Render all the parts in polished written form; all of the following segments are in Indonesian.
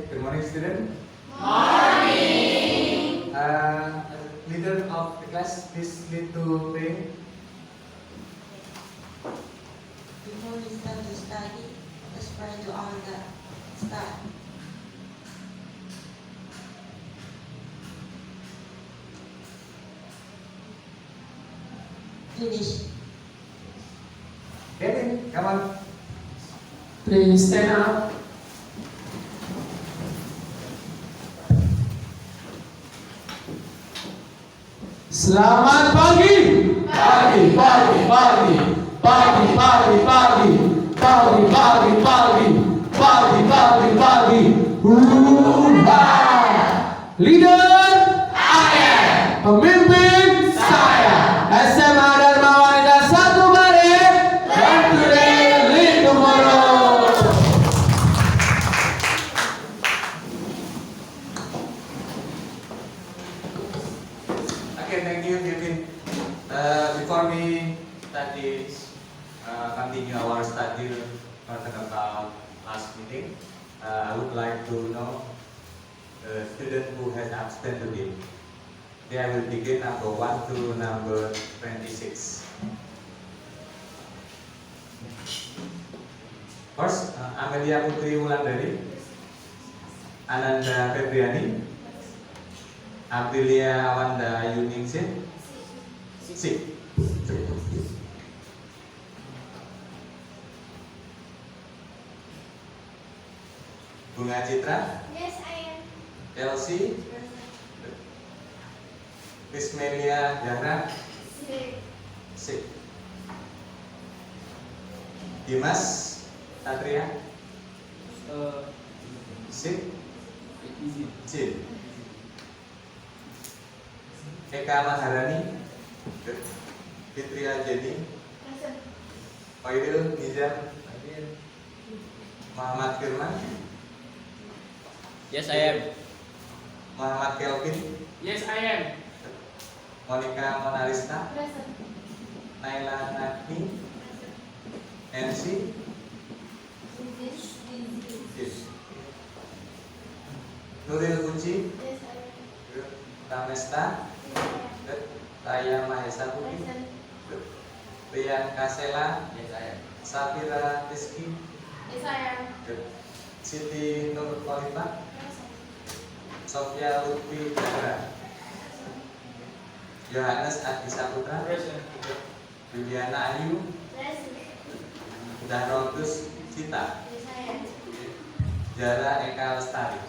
Good morning, student. Morning. Leader of the class, please lead to pray. Before we start to study, let's pray to our God. Start. Finish. Get in, come on. Please stand up. Selamat pagi. Pagi, pagi, pagi. Pagi, pagi, pagi. Pagi, pagi, pagi. Pagi, pagi, pagi. Hurra! Leader, saya. Pemimpin, saya. SMA Dharma Wanita 1 Maret. Learn today, lead tomorrow. Okay, thank you, Kevin. Before we continue our study about last meeting, I would like to know the student who has absent today. They will begin number 1 to number 26. First, Amelia Putri Wulandari, Ananda Febriani, Aprilia Awanda Yuningsih, Sip. Bunga Citra, Yes, I am. Elsie, Bismelia Zahra, Sick. Sip. Dimas Satria, Sip, Jin. Eka Maharani, Fitria Jenny, Present. Faidil Nizam, Muhammad Firman, Yes, I am. Muhammad Kelvin, Yes, I am. Monica Monalista, Present. Naila Nagni, NC, Yes. Nuril Kunci, Yes, I am. Tamesta, Yes, Raya Mahesa I am. Putri, Present. Rian Kasela, Yes, I am. Safira Rizky, Yes, I am. Siti Nur Khalifa, Present. Sofia Lutfi Chandra, Yohanes Adi Saputra, Juliana Ayu, Present. Dahrotus Cita, Yes, I am. Jara Eka Lestari.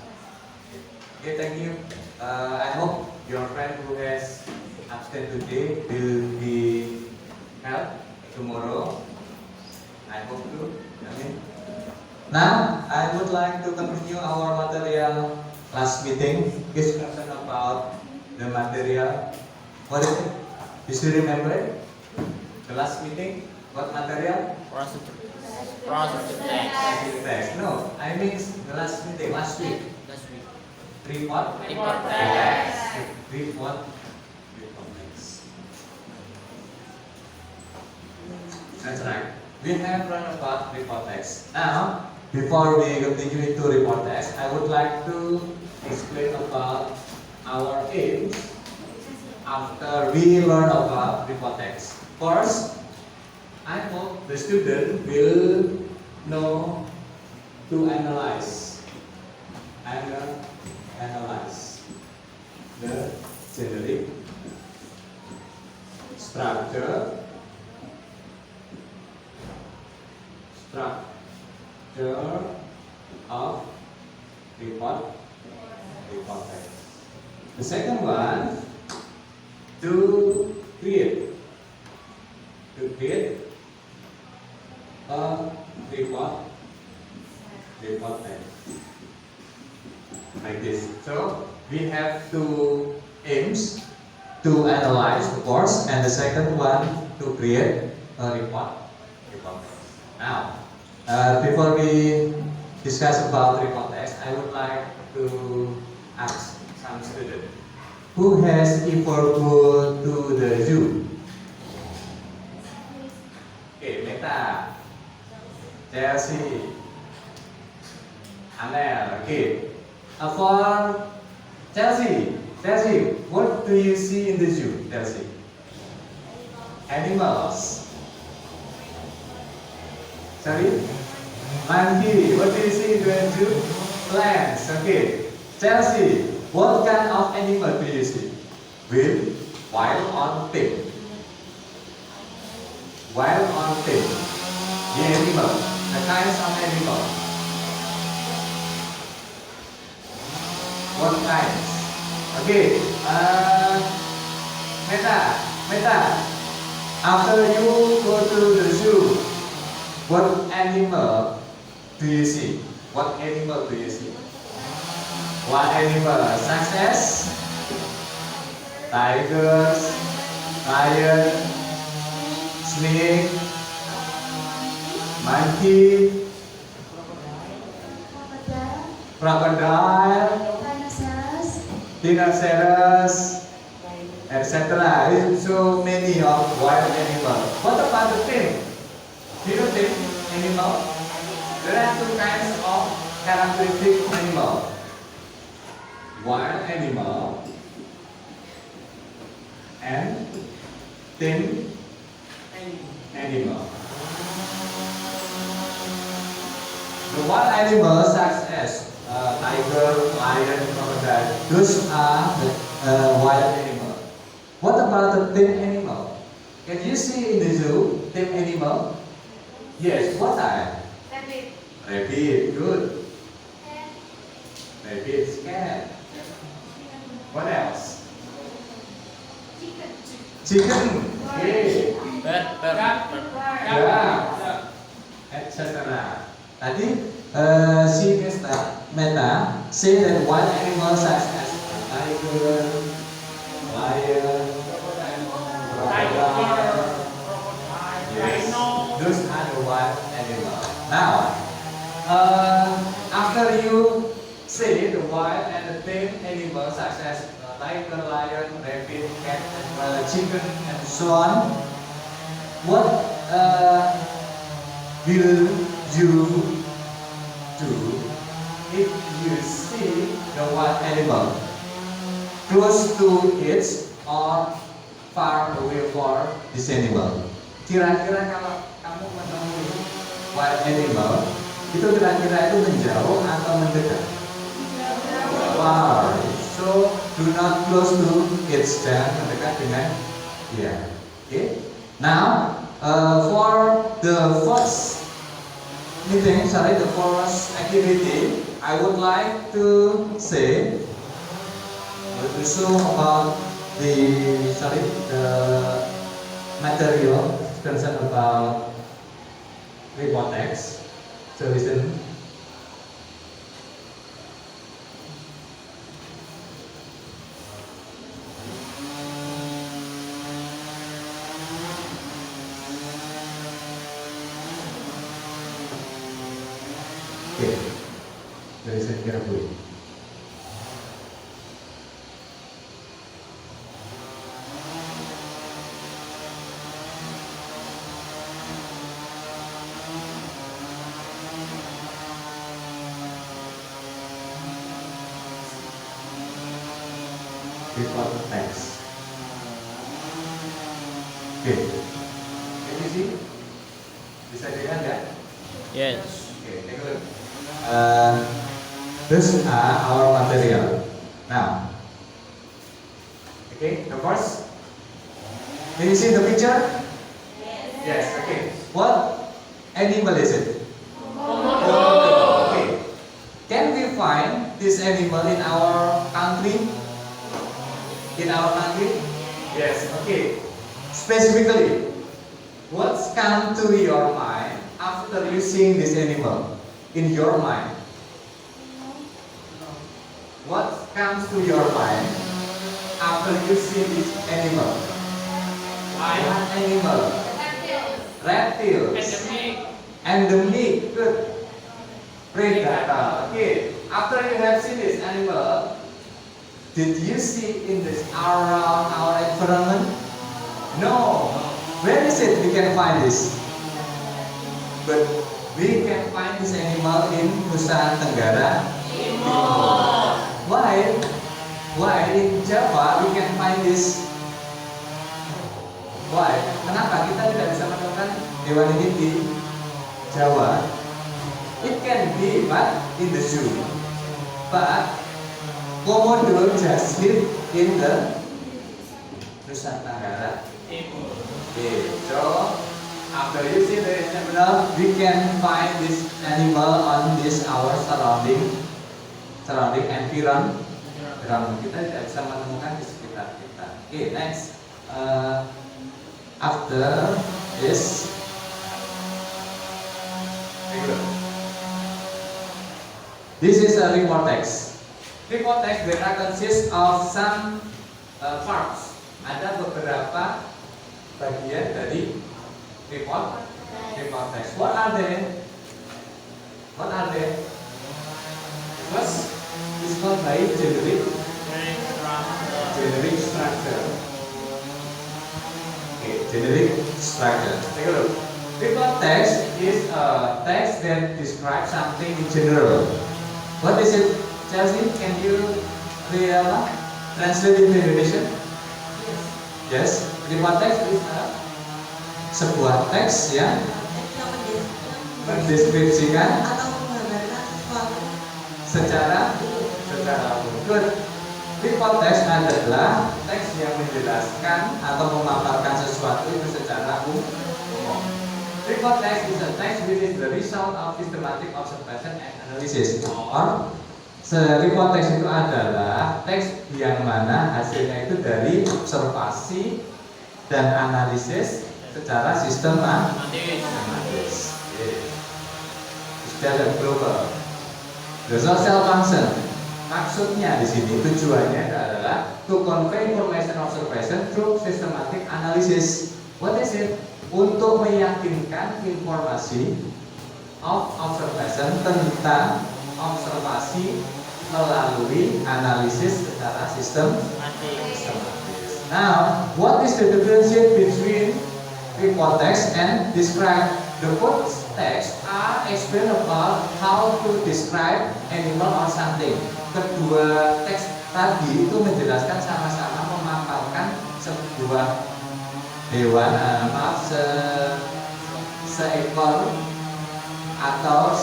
Okay, thank you. I hope your friend who has absent today will be helped tomorrow. I hope to. Amen. Now, I would like to continue our material last meeting discussion about the material. What is it? Do you remember it? The last meeting, what material? Process Text. No, I mean the last meeting, last week. Last week. Report. Report text. Report. Report text. That's right. We have learned about report text. Now, before we continue into report text, I would like to explain about our aims after we learn about report text. First, I hope the student will know to analyze the generic structure of report text. The second one, to create a report text like this. So we have two aims: to analyze the course, and the second one to create a report text. Now, before we discuss about report text, I would like to ask some student who has ever go to the zoo. Okay, Meta, Chelsea, Anel, okay. For Chelsea, what do you see in the zoo, Chelsea? Animals. Sorry? Monkey. What do you see in the zoo? Plants. Okay. Chelsea, what kind of animal do you see? Wild or tame? Wild or tame? The animal. The kinds of animal. What kinds? Okay. Meta. After you go to the zoo, what animal do you see? What animal do you see? What animal? Such as tigers, lion, snake, monkey, crocodile, rhinoceros, etc. So many of wild animals. What about the tame? Do you think animal? There are two kinds of characteristic animal. Wild animal and tame animal. The wild animals such as tiger, lion, crocodile, those are the wild animal. What about the tame animal? Can you see in the zoo tame animal? Yes, what are? Rabbit. Rabbit, good. Rabbit, cat. What else? Chicken. Okay. Yeah. Etc. Tadi si Meta say that wild animals such as tiger, lion, crocodile. Yes, those are the wild animals. Now, after you say the wild and the tame animals such as tiger, lion, rabbit, cat, chicken, and so on, what will you do if you see the wild animal close to it or far away from this animal? Kira-kira kalau kamu menemui wild animal, itu kira-kira itu menjauh atau mendekat? Far. So do not close to it, jangan mendekat dengan dia. Okay. Now for the first activity, I would like to say to show about the material concerned about report text. So listen. Okay, listen carefully. Report text. Okay. Can you see? Bisa dilihat ya? Yes. Okay, take a look. These are our material. Now, okay, the first. Can you see the picture? Yes. Okay. What animal is it? Okay. Can we find this animal in our country? Yes. Okay. Specifically, what's come to your mind after you seeing this animal? In your mind, what comes to your mind after you see this animal? What animal? Reptiles. Endemic. Good. Predator. Okay. After you have seen this animal, did you see in this around our environment? No. Where is it? We can find this. But we can find this animal in Nusa Tenggara Timur. Why in Java we can find this? Why? Kenapa kita tidak bisa menemukan hewan ini di Jawa? It can be but in the zoo. But Komodo just live in the Nusantara. Okay, so after using the example, we can find this animal on this our surrounding environment. Kita tidak bisa menemukan di sekitar kita. Okay, next. After this, this is a report text. Report text data consists of some parts. Ada beberapa bagian dari report text. What are they? First is called by generic structure. Okay, generic structure. Take a look. Report text is a text that describes something in general. What is it, Chelsea? Can you translate into Indonesian? Yes. Report text is sebuah teks yang mendeskripsikan atau menggambarkan sesuatu secara umum. Good. Report text adalah teks yang menjelaskan atau memaparkan sesuatu itu secara umum. Report text is a text which is the result of systematic observation and analysis. Or report text itu adalah teks yang mana hasilnya itu dari observasi dan analisis secara sistematis. Secara global. The social function. Maksudnya di sini tujuannya adalah to convey information observation through systematic analysis. What is it? Untuk meyakinkan informasi of observation tentang observasi melalui analisis secara sistematis. Now, what is the difference between report text and describe? The first text are explain about how to describe animal or something. Kedua teks tadi itu menjelaskan sama-sama memaparkan sebuah hewan, seekor atau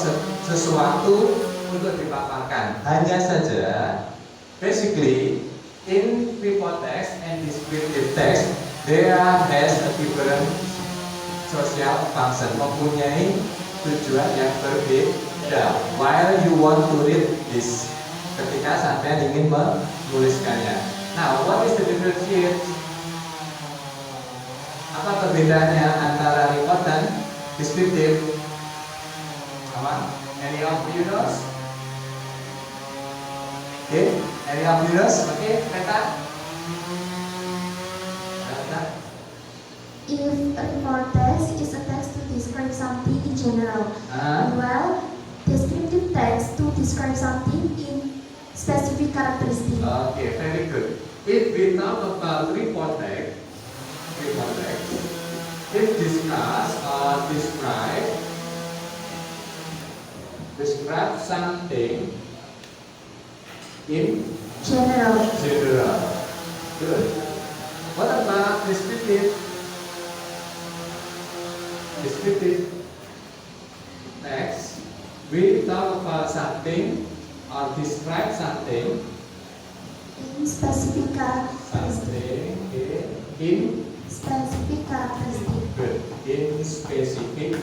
sesuatu untuk dipaparkan. Hanya saja, basically in report text and descriptive text, there has a different social function, mempunyai tujuan yang berbeda. While you want to read this, ketika sampai ingin menuliskannya. Now, what is the difference here? Apa perbedaannya antara report dan descriptive? Apa? Any of you knows? Okay, any of you knows? Okay, Peta? If a report text is a text to describe something in general, well, descriptive text to describe something in specific characteristic. Okay, very good. If we talk about report text, it discuss or describe something in General. Good. What about descriptive text? We talk about something or describe something In specific characteristic. in Specific characteristic. good in specific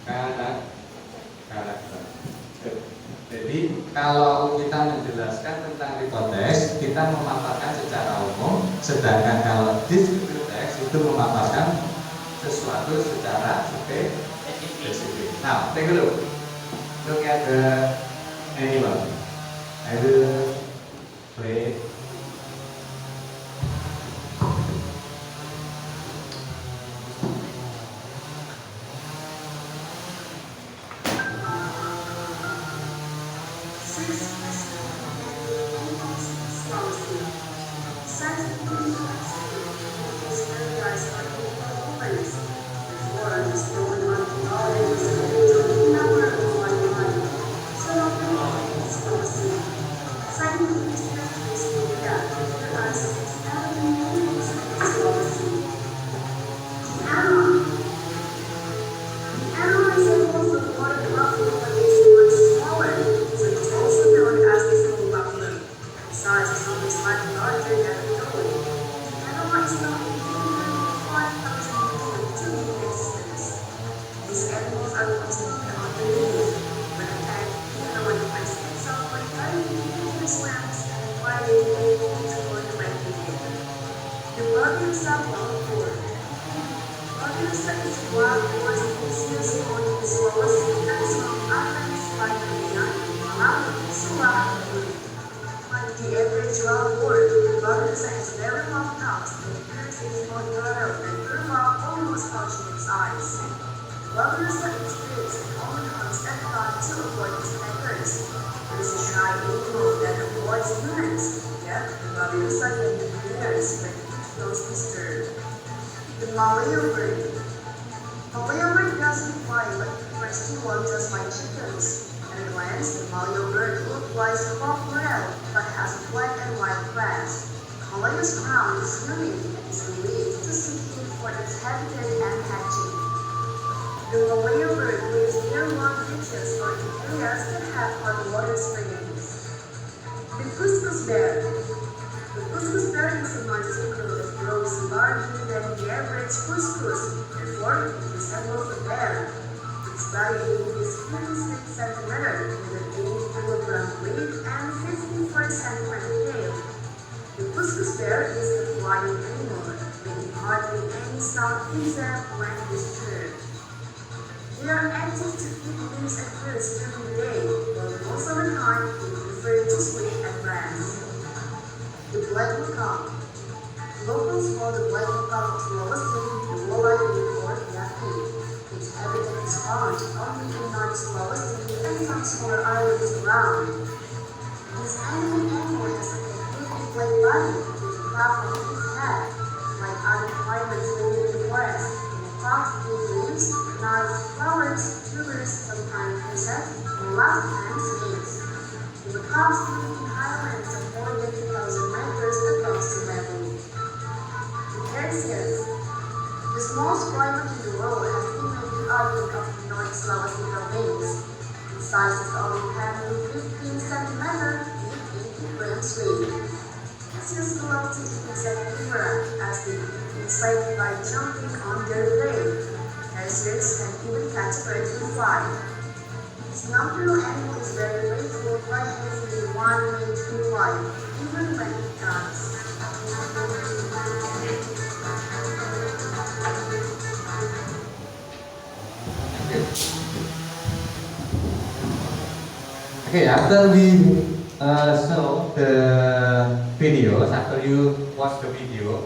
karakter. Good. Jadi kalau kita menjelaskan tentang report text, kita memaparkan secara umum, sedangkan kalau descriptive text itu memaparkan sesuatu secara spesifik. Now, take a look. Look at the animal. I will play. Pagadian, Malawi, Sula, like the average wild boar, Barbarossa has very long tongues and appears in small girdle and curve almost touching its eyes. Barbarossa exhibits common hunts at night to avoid its attackers. It is a shy animal that avoids humans, yet Barbarossa can be theirs when it feels disturbed. The Maleo bird. Maleo bird doesn't fly but prefers to walk just like chickens. At a glance, the Maleo bird looks like a cockerel but has a black and white crest. Maleo's crown is unique and is believed to secure for its habitat and hatching. The Maleo bird lives near warm beaches or in areas that have hot water springs. The Cuscus bear. The Cuscus bear is a marsupial that grows larger than the average cuscus, therefore it resembles a bear. Its body is 56 cm with an 8 kg weight and 54 cm tail. The Cuscus bear is a flying animal, making hardly any sound except when disturbed. They are active to eat leaves and fruits during the day, while most of the time they prefer to sleep and rest. The black macaque. Locals call the black macaque Sulawesi the walleye or yaki. Its habitat is found only in North Sulawesi and some smaller islands around. This animal has a completely flat body with a puff on its head, like other primates living in the forest. Macaques eat leaves, nuts, flowers, tubers, sometimes insects, and lots of times snakes. The macaques live in highlands of more than 2,000 meters above sea level. The Persians. The smallest primate in the world has been made the object of the North Sulawesi province. Its size is only 10 to 15 cm, with 80 grams weight. Persians belong to the insectivora, as they eat insects by jumping on their prey. Persians can even catch birds with fly. This nocturnal animal is very grateful by having one wing to fly, even when it can't. Okay, after we saw the videos, after you watch the video,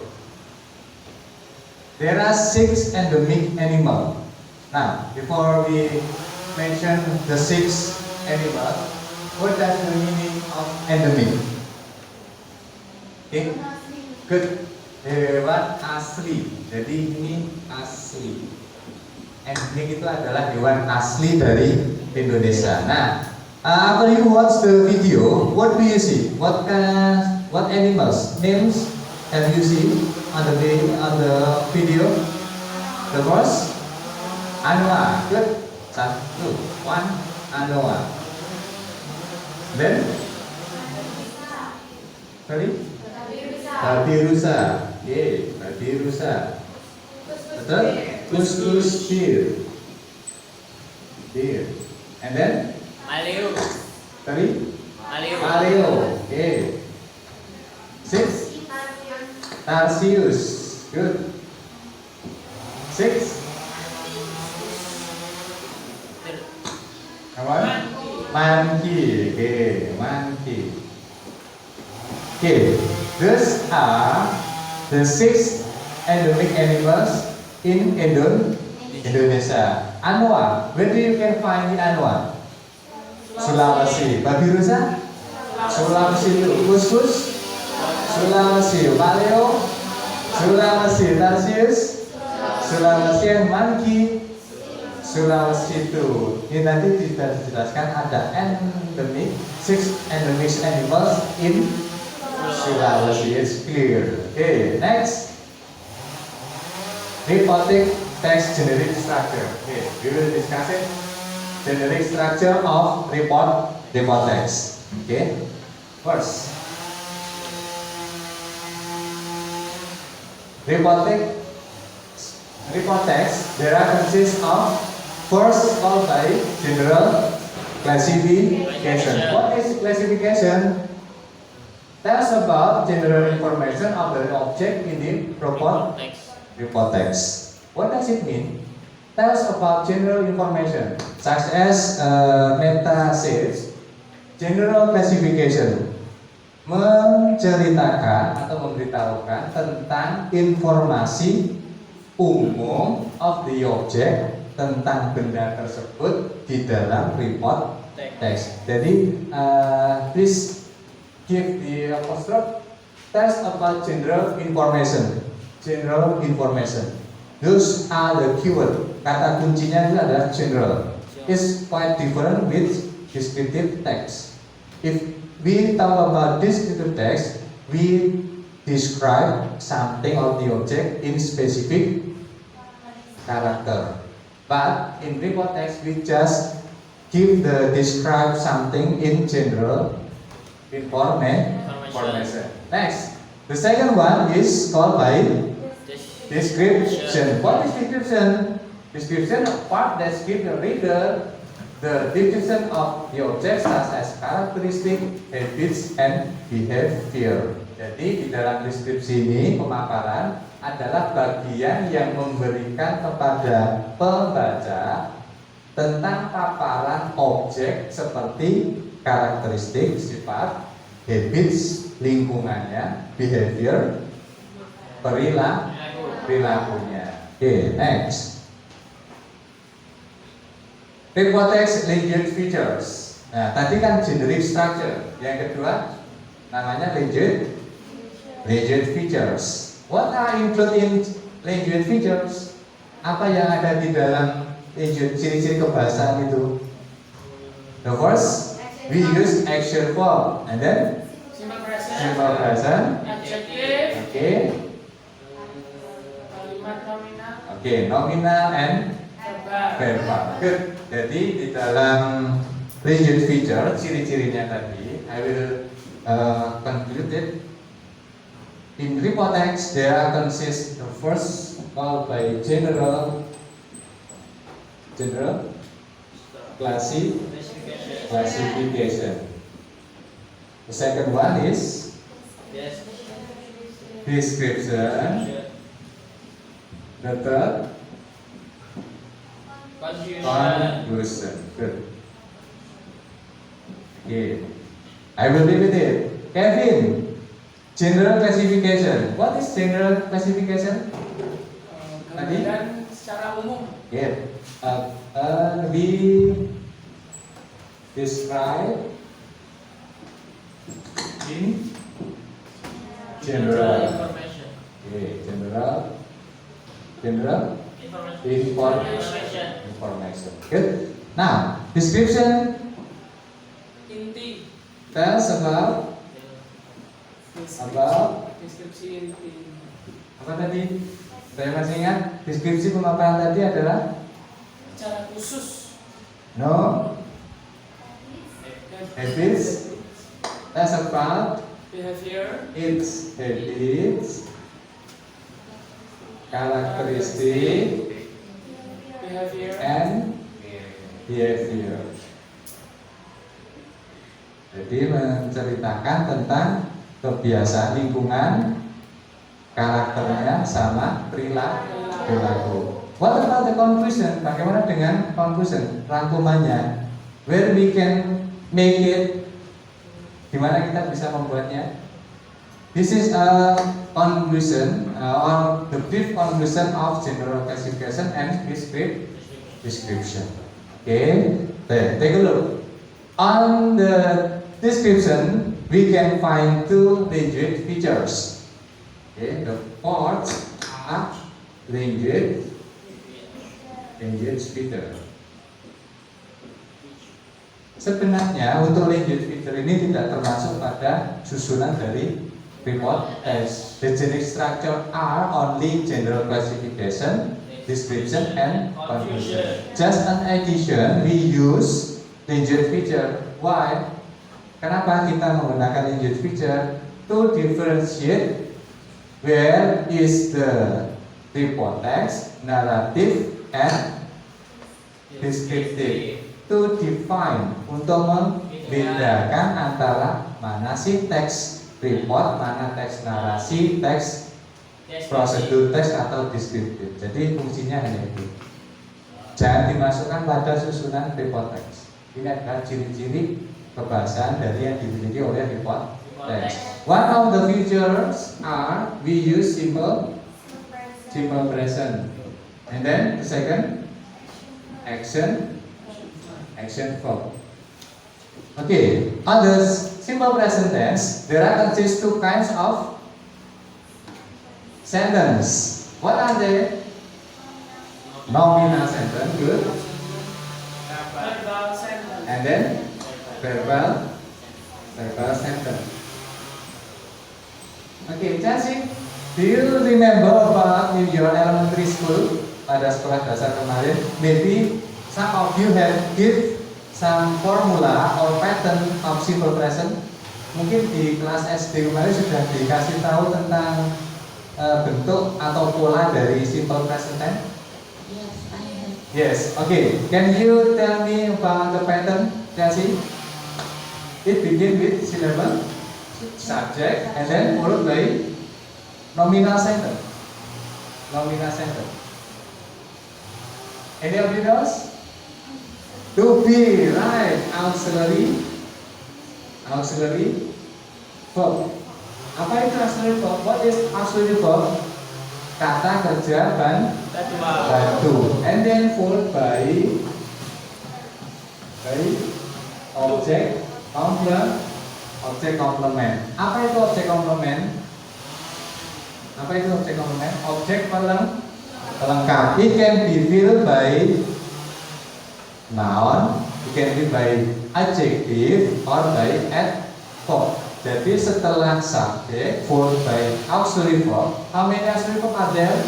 there are 6 endemic animals. Now, before we mention the 6 animals, what does the meaning of endemic? Okay, good. Hewan asli. Jadi ini asli. Endemic itu adalah hewan asli dari Indonesia. Nah, after you watch the video, what do you see? What animals names have you seen on the video? The first, anoa. Good. 1, anoa. Then, sorry, babi rusa. Okay, babi rusa. Betul? Cuscus deer. And then, Maleo. sorry, Maleo. Maleo. Okay. 6, Tarsius. Good. 6, apa? Monkey. Okay, monkey. Okay, these are the 6 endemic animals in Indonesia. Anoa, where do you can find the anoa? Sulawesi. Babi rusa? Sulawesi. Cuscus? Sulawesi. Maleo? Sulawesi. Tarsius? Sulawesi. And monkey? Sulawesi itu. Ini nanti dijelaskan ada endemic 6 endemic animals in Sulawesi. It's clear. Okay, next. Reporting text generic structure. Okay, we will discuss it. Generic structure of report text. Okay, first, report text. There are consists of first called by general classification. What is classification? Tells about general information of the object in the report text. What does it mean? tells about general information such as meta says general classification, menceritakan atau memberitahukan tentang informasi umum of the object, tentang benda tersebut di dalam report text. Jadi please give the apostrophe tells about general information. General information. Those are the keyword. Kata kuncinya itu adalah general. It's quite different with descriptive text. If we talk about descriptive text, we describe something of the object in specific character. But in report text, we just give the describe something in general information. Next, the second one is called by description. What is description? Description a part that gives the reader the description of the object such as characteristic, habits, and behavior. Jadi di dalam deskripsi ini pemaparan adalah bagian yang memberikan kepada pembaca tentang paparan objek seperti karakteristik, sifat, habits, lingkungannya, behavior, perilakunya. Oke, next. Report text language features. Nah, tadi kan generic structure. Yang kedua namanya language features. What are included in language features? Apa yang ada di dalam language, ciri-ciri kebahasaan itu? The first, we use action form, and then Simple present. simple present. Adjective. Okay, Kalimat nominal. okay, nominal and Verbal. verbal. Good. Jadi di dalam language feature ciri-cirinya tadi, I will conclude it. In report text, there consist the first called by general classification. The second one is description. The third conclusion. Good. Okay. I will leave it. Kevin, general classification. What is general classification? Gambaran secara umum. Yeah. We describe in general. Information. Okay, general information. Good. Now, description Inti. tells about Deskripsi inti. apa tadi? Saya masih ingat deskripsi pemaparan tadi adalah Secara khusus. no habits. Tells about Behavior. its habits, karakteristik, Behavior. and behavior. Jadi menceritakan tentang kebiasaan lingkungan, karakternya sama perilaku. What about the conclusion? Bagaimana dengan conclusion? Rangkumannya. Where we can make it? Gimana kita bisa membuatnya? This is a conclusion or the brief conclusion of general classification and description. Okay, take a look. On the description, we can find two language features. Okay, the parts are language feature. Sebenarnya untuk language feature ini tidak termasuk pada susunan dari report text. The generic structure are only general classification, description, and conclusion. Just an addition, we use language feature. Why? Kenapa kita menggunakan language feature? To differentiate where is the report text, narrative, and descriptive. To define, untuk membedakan antara mana sih teks report, mana teks narasi, teks prosedur teks atau deskriptif. Jadi fungsinya hanya itu. jangan dimasukkan pada susunan report text. Ini adalah ciri-ciri kebahasaan dari yang dimiliki oleh report text. One of the features are we use simple present, and then the second action verb. Okay, on the simple present tense, there are just two kinds of sentence. What are they? Nominal sentence, good. Verbal sentence. And then verbal sentence. Okay, Chelsea, do you remember about in your elementary school pada sekolah dasar kemarin? Maybe some of you have give some formula or pattern of simple present. Mungkin di kelas SD kemarin sudah dikasih tahu tentang bentuk atau pola dari simple present tense. Yes, I have. Yes, okay. Can you tell me about the pattern, Chelsea? It begin with syllable, subject, and then followed by nominal sentence. Nominal sentence. Any of you knows? To be, right. Auxiliary verb. Apa itu auxiliary verb? What is auxiliary verb? Kata kerja bantu. And then followed by object complement. Apa itu object complement? Objek pelengkap. It can be filled by noun, it can be by adjective or by adverb. Jadi setelah subject followed by auxiliary verb, how many auxiliary verb are there?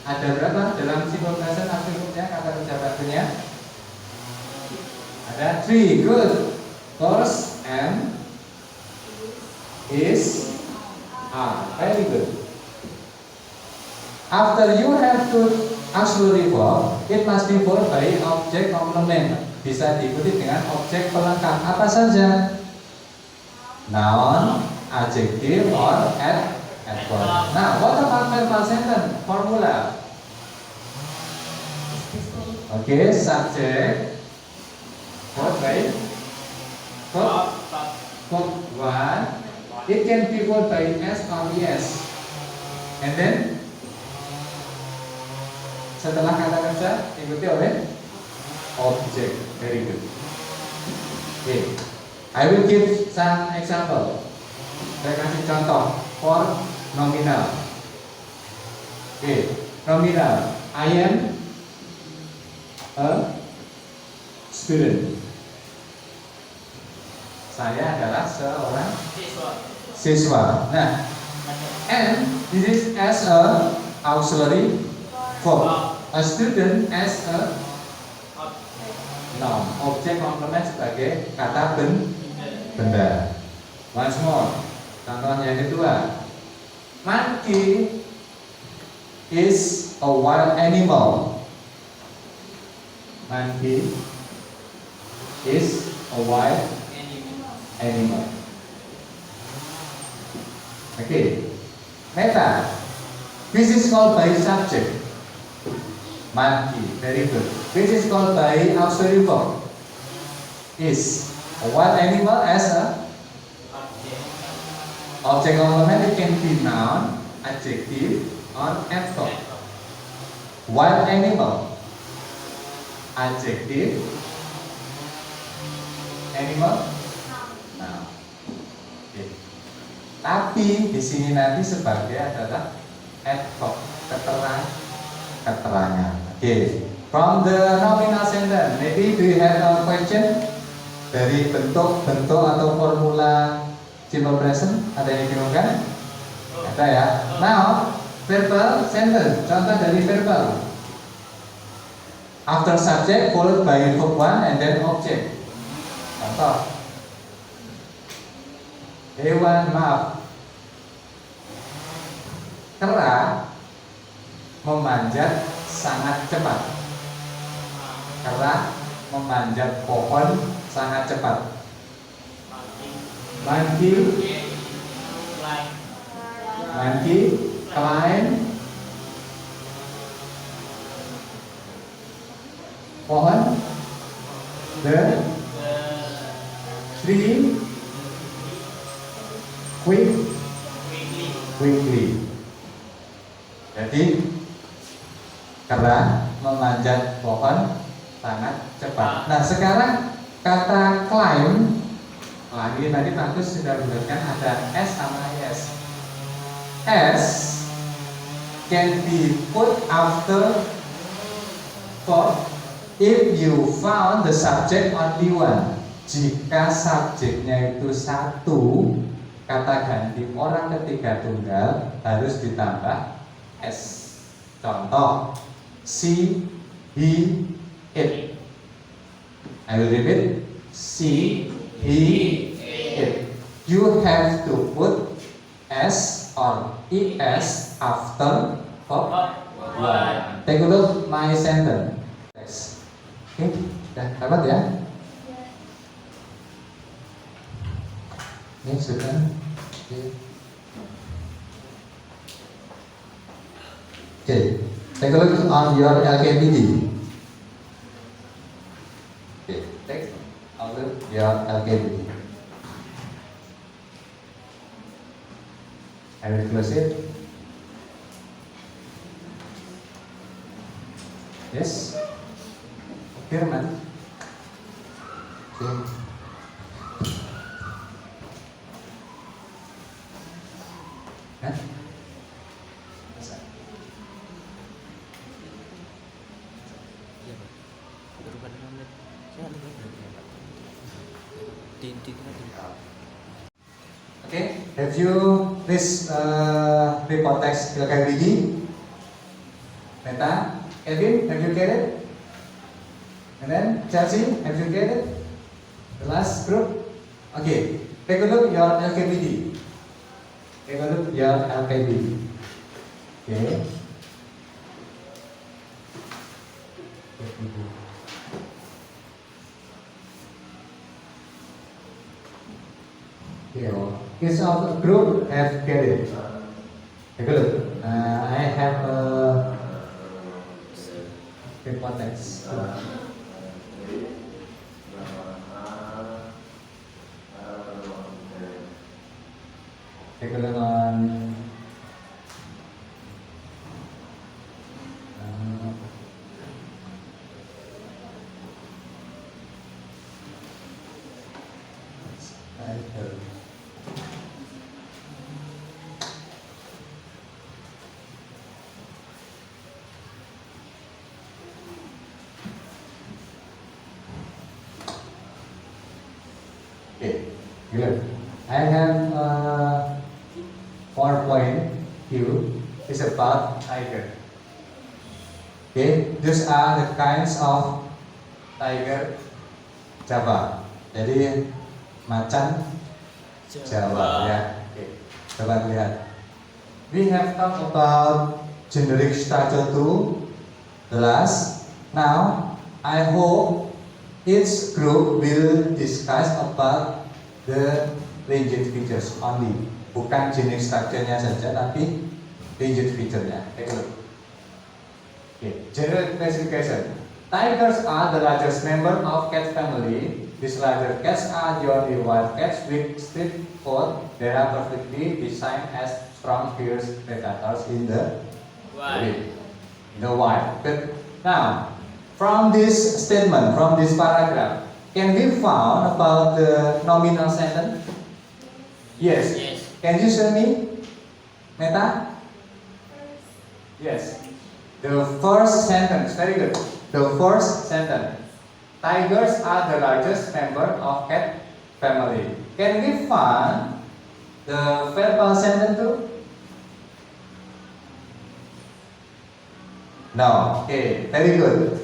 Ada berapa dalam simple present auxiliary verbnya, kata kerja bantunya? Ada 3, good. First, am, is, are, very good. After you have to auxiliary verb, it must be followed by object complement. Bisa diikuti dengan objek pelengkap. Apa saja? Noun, adjective, or adverb. Now, what about verbal sentence? Formula. Okay, subject followed by verb 1. It can be followed by s or es. And then setelah kata kerja diikuti oleh object. Very good. Okay. I will give some example. Saya kasih contoh for nominal. Okay, nominal. I am a student. Saya adalah seorang siswa. Nah, and this is as a auxiliary verb. A student as a noun. Objek complement sebagai kata benda. Once more. Contoh yang kedua. Monkey is a wild animal. Monkey is a wild animal. Okay. Meta. This is called by subject. Monkey. Very good. This is called by auxiliary verb. Is a wild animal as a object complement. It can be noun, adjective, or adverb. Wild animal, adjective, animal, noun. Okay. Tapi di sini nanti sebagai adalah adverb, keterangan. Okay. From the nominal sentence, maybe do you have a question? Dari bentuk atau formula simple present, ada yang dibingungkan? Ada ya. Now, verbal sentence, contoh dari verbal. After subject followed by verb 1 and then object. Contoh. Hewan maaf. Kera memanjat sangat cepat. Kera memanjat pohon sangat cepat. Monkey climb pohon. The tree quickly. Jadi kera memanjat pohon sangat cepat. Nah sekarang kata climb lagi tadi bagus sudah bulatkan ada S sama IS. S can be put after verb if you found the subject only one. Jika subjeknya itu satu, kata ganti orang ketiga tunggal harus ditambah S. Contoh, she, he, it. I will repeat. She, he, it. You have to put S or ES after verb one. Take a look my sentence. Oke, sudah dapat ya? Ini sudah. Okay, take a look on your LKPD. Okay, take a look your LKPD. I will close it. Yes. Firman. Okay. Hah? Okay, have you this report text LKPD? Meta, Kevin, have you get it? And then Chelsea, have you get it? The last group? Okay, take a look your LKPD. Take a look your LKPD. Okay. Okay, each of the group have get it. Take a look. I have a report text. Take a look on okay, good. I have 4 point here is about tiger. Okay, these are the kinds of tiger Java. Jadi macan Jawa ya. Okay, coba lihat. We have talked about generic structure too. The last. Now I hope each group will discuss about the rigid features only. Bukan generic structure-nya saja, tapi rigid feature-nya. Take a look. Okay. General classification. Tigers are the largest member of cat family. These larger cats are the only wild cats with straight coat. They are perfectly designed as strong, fierce predators in the wild. But now, from this statement, from this paragraph, can we found about the nominal sentence? Yes. Can you show me? Meta? Yes. The first sentence, very good. The first sentence. Tigers are the largest member of cat family. Can we find the verbal sentence too? No. Okay, very good.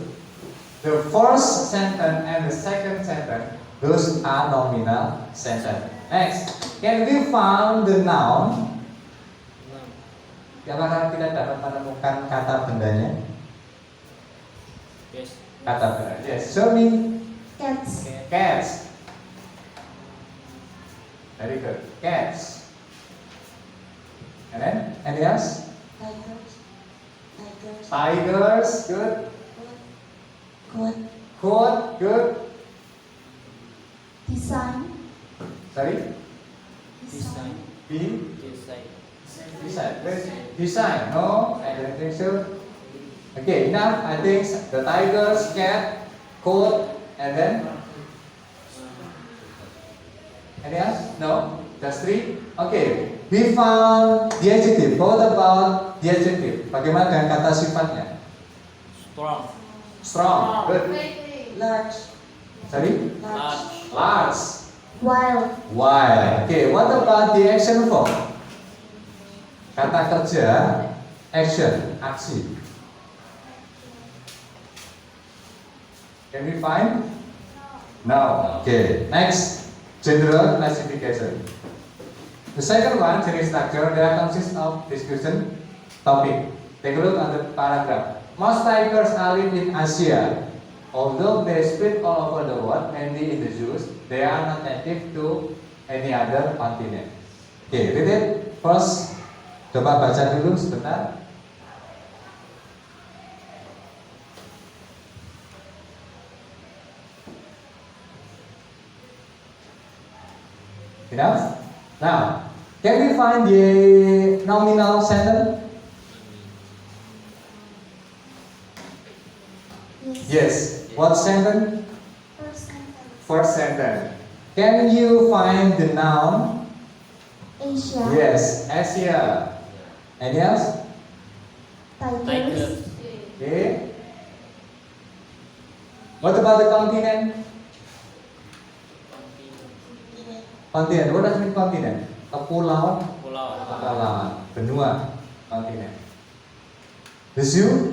The first sentence and the second sentence, those are nominal sentence. Next, can we find the noun? Apakah kita dapat menemukan kata bendanya? Yes. Kata benda. Yes. Show me. Cats. Cats. Very good. Cats. And then, anything else? Tigers. Tigers. Good. Goat. Code, good. Design. Sorry? Design. Be? Design. Design. Where's design? No, I don't think so. Okay, enough. I think the tigers, cat, code, and then any else? No? Just three? Okay. We found the adjective. What about the adjective? Bagaimana dengan kata sifatnya? Strong. Strong. Good. Large. Sorry? Large. Large. Wild. Wild. Okay. What about the action form? Kata kerja, action, aksi. Can we find? No. Okay. Next, general classification. The second one, jenis structure, that consists of description, topic. Take a look at the paragraph. Most tigers are live in Asia. Although they spread all over the world, mainly in the zoos, they are not native to any other continent. Okay, read it. First, coba baca dulu sebentar. Enough? Now, can we find the nominal sentence? Yes. What sentence? First sentence. First sentence. Can you find the noun? Asia. Yes, Asia. Any else? Tigers. Okay. What about the continent? Continent. What does it mean continent? A pulau, Pulau. kepulauan, benua, continent. The zoo?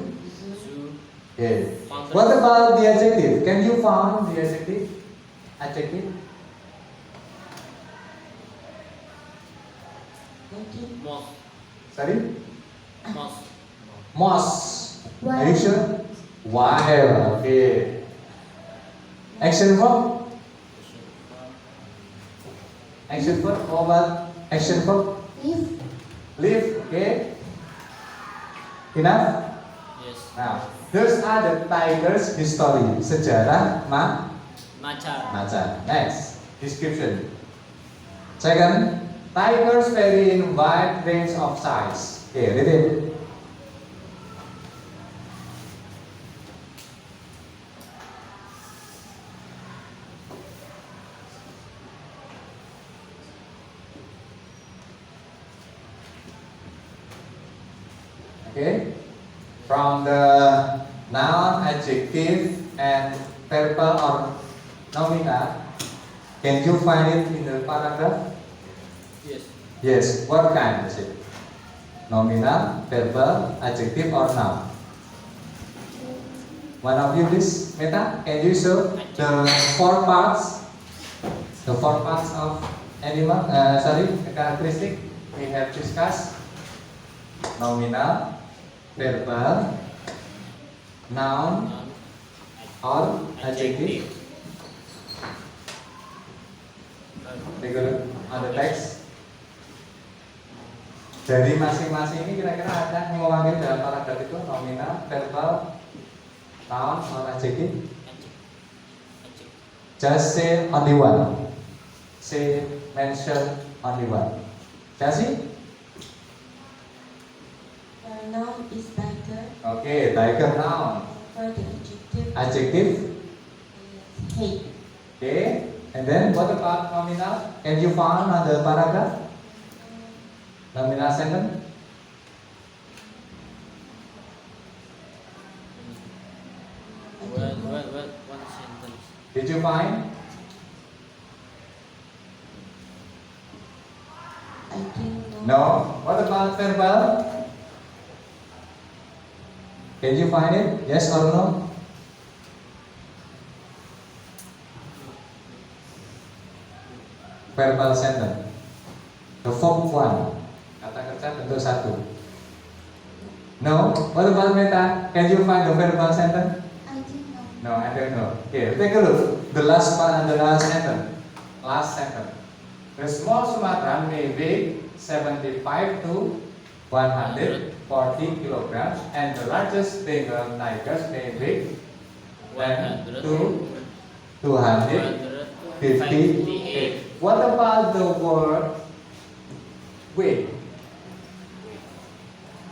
Zoo. Okay. What about the adjective? Can you find the adjective? Adjective? Monkey. Moss. Sorry? Moss. Moss. Are you sure? Wild. Okay. Action verb? Action verb. How about action verb? Live. Live. Okay. Enough? Yes. Now, those are the tigers history. Sejarah Macan. macan. Next, description. Second, tigers vary in wide range of size. Okay, read it. Okay, from the noun, adjective, and verbal or nominal, can you find it in the paragraph? Yes. Yes. What kind is it? Nominal, verbal, adjective, or noun? One of you, please. Meta, can you show the four parts? The four parts of animal. The characteristic we have discussed. Nominal, verbal, noun, or adjective. Take a look on the text. Dari masing-masing ini kira-kira ada yang mewakili dalam paragraf itu nominal, verbal, noun, or adjective. Just say only one. Say mention only one. Just The noun is tiger. okay, tiger noun. For the adjective Adjective. is hate. Okay. And then what about nominal? Can you find on the paragraph? Nominal sentence. One sentence. Did you find? I think no. No. What about verbal? Can you find it? Yes or no? Verbal sentence. The fourth one. Kata kerja bentuk satu. No. What about meta? Can you find the verbal sentence? I think no. No, I don't know. Okay, take a look. The last one and the last sentence. Last sentence. The small Sumatran may weigh 75 to 140 kilograms, and the largest Bengal tigers may weigh and 100. 258. What about the word weight?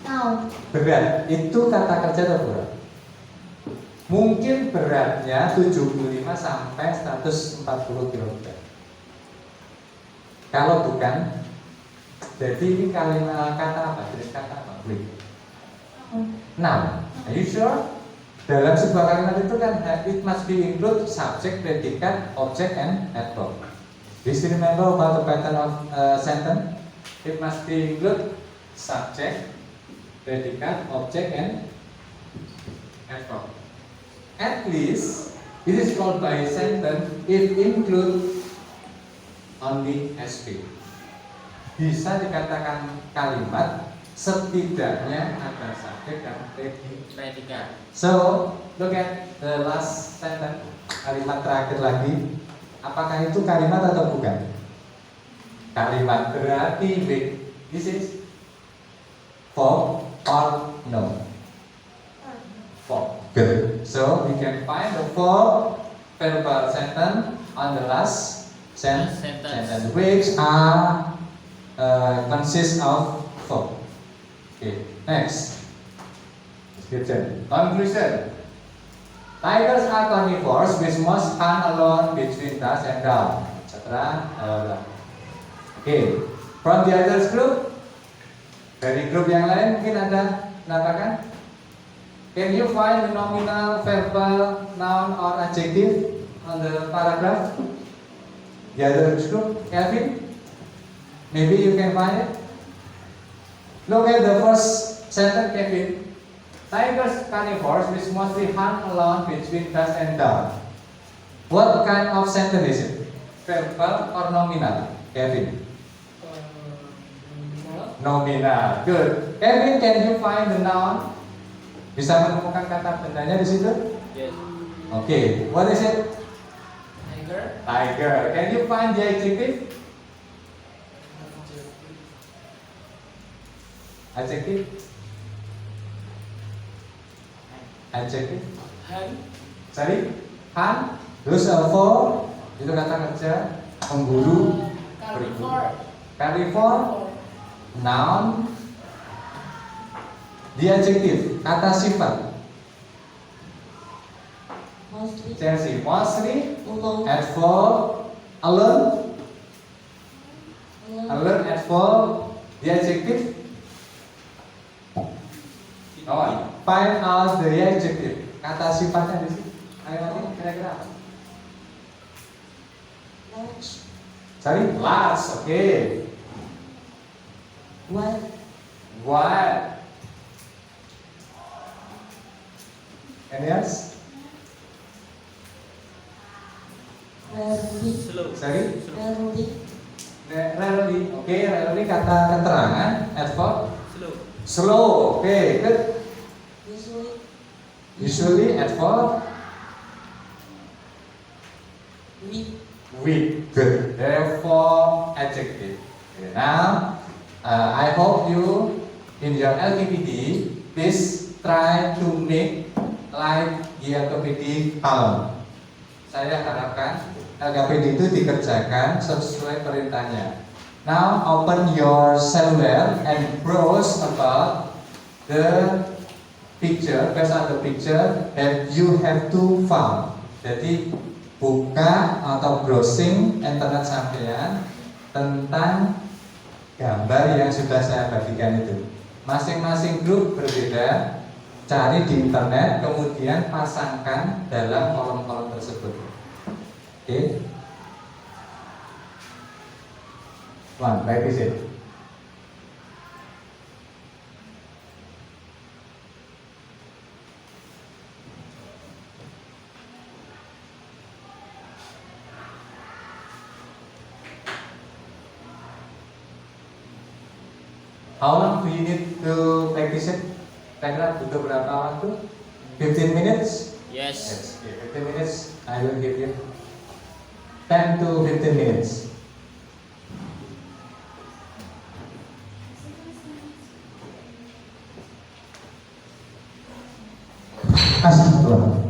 Now, Berat, itu kata kerja atau berat? Mungkin beratnya 75 sampai 140 kg. Kalau bukan, jadi ini kalimat kata apa? Jenis kata apa? Weight. Now, are you sure? Dalam sebuah kalimat itu kan it must be include subject, predicat, object, and adverb. Do you still remember about the pattern of sentence? It must be include subject, predicat, object, and adverb. At least it is called by sentence if include only SP. Bisa dikatakan kalimat setidaknya ada subjek dan Predikat. So, look at the last sentence, kalimat terakhir lagi. Apakah itu kalimat atau bukan? Kalimat berarti this is for or no? For. Good. So, we can find the four verbal sentence on the last sentence, which are consist of four. Okay, next. Description. Conclusion. Tigers are carnivores which must hunt alone between dusk and dawn, etc. Okay. From the others group, dari grup yang lain mungkin ada menambahkan. Can you find the nominal, verbal, noun, or adjective on the paragraph? The others group, Kelvin? Maybe you can find it. Look at the first sentence, Kevin. Tigers carnivores which mostly hunt alone between dusk and dawn. What kind of sentence is it? Verbal or nominal, Kevin? Nominal. Good. Kevin, can you find the noun? Bisa menemukan kata bendanya di situ? Yes. Okay. What is it? Tiger. Tiger. Can you find the adjective? Adjective? Adjective? Hunt. Sorry? Hunt? Terus for? Itu kata kerja memburu. Carnivore. Carnivore? Noun? The adjective? Kata sifat? Mostly. Chelsea. Mostly? Alone. Adverb? Alone? Alone. Alone, adverb? The adjective? Oh, find out the adjective. Kata sifatnya di sini. Ayo nanti kira-kira apa? Large. Sorry, large. Okay. Wide. Wide. Any else? Rarely. Slow. Sorry. Rarely. Rarely. Okay, rarely kata keterangan. Adverb. Slow. Slow. Okay, good. Usually. Usually adverb. Weak. Weak. Good. Therefore, adjective. Okay, now, I hope you in your LKPD please try to make like the LKPD column. Saya harapkan LKPD itu dikerjakan sesuai perintahnya. Now open your cellular and browse about the picture, based on the picture that you have to found. Jadi buka atau browsing internet sampean tentang gambar yang sudah saya bagikan itu. Masing-masing grup berbeda. Cari di internet, kemudian pasangkan dalam kolom-kolom tersebut. Okay. One, practice it. How long do you need to practice it? Kira-kira butuh berapa waktu? 15 minutes? Yes. Yes, okay, 15 minutes I will give you. 10 to 15 minutes. Astagfirullah.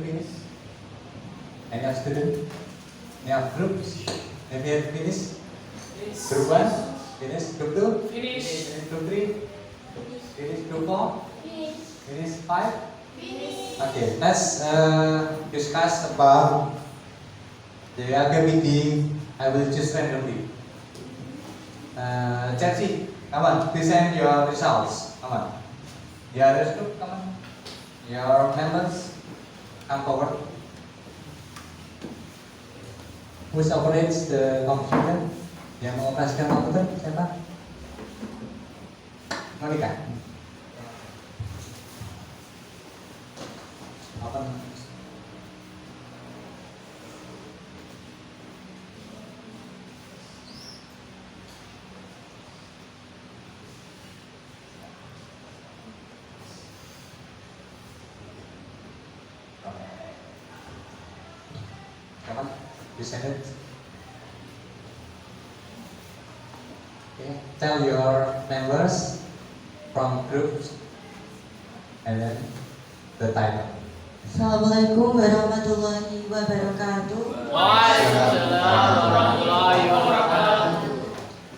finish? Any of student? Any of groups? Maybe have finished? Group 1? Finish. Group 2? Finish. Group 3? Finish. Group 4? Finish. 5? Okay, let's discuss about the activity. I will choose randomly. Chelsea, come on, present your results. Come on. The others group, come on. Your members, come forward. Who operates the computer? Yang mengoperasikan komputer siapa? Monica. Open. Come on, present it. Okay. Tell your members from groups and then the title. Assalamualaikum warahmatullahi wabarakatuh. Waalaikumsalam warahmatullahi wabarakatuh.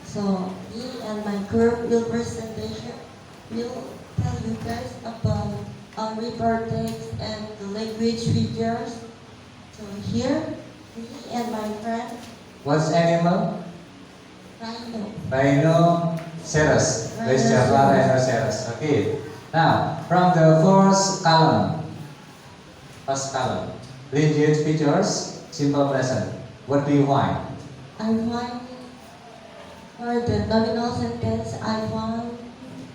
So, me and my group will tell you guys about report text and the language features. So here, me and my friend What's animal? Rhino. Rhinoceros. Let's Java rhinoceros. Okay. Now, from the first column, lineage features, simple present. What do you find? I find for the nominal sentence, I found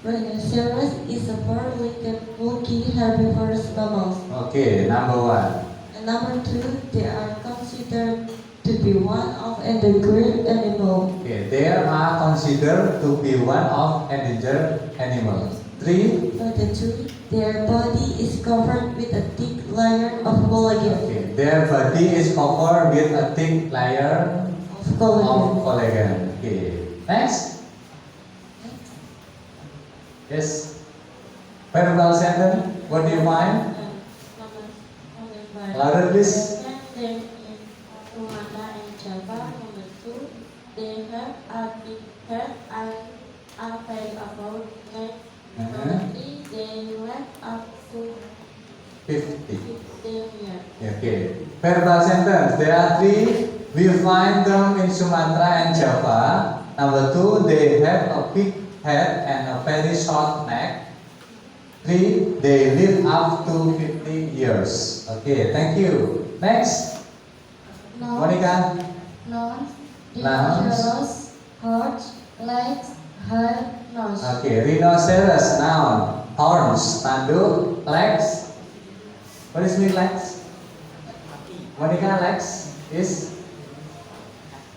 rhinoceros is a four-legged bulky herbivorous mammals. Okay, number 1. And number 2, they are considered to be one of endangered animal. Okay, they are considered to be one of endangered animals. 3. For the 3, their body is covered with a thick layer of collagen. Okay, their body is covered with a thick layer Of collagen. of collagen. Okay, next. Yes. Verbal sentence. What do you find? Louder, please. In Sumatra and Java, number 2, they have a big head and a about neck. Number 3, they live up to 50. 15 years. Okay. Verbal sentence. There are 3. We find them in Sumatra and Java. Number 2, they have a big head and a very short neck. 3, they live up to 50 years. Okay, thank you. Next, Monica. Nose, Nouns. heart, legs, head, nose. Okay, rhinoceros, noun. Horns, tanduk. Legs. What is mean legs? Monica, legs is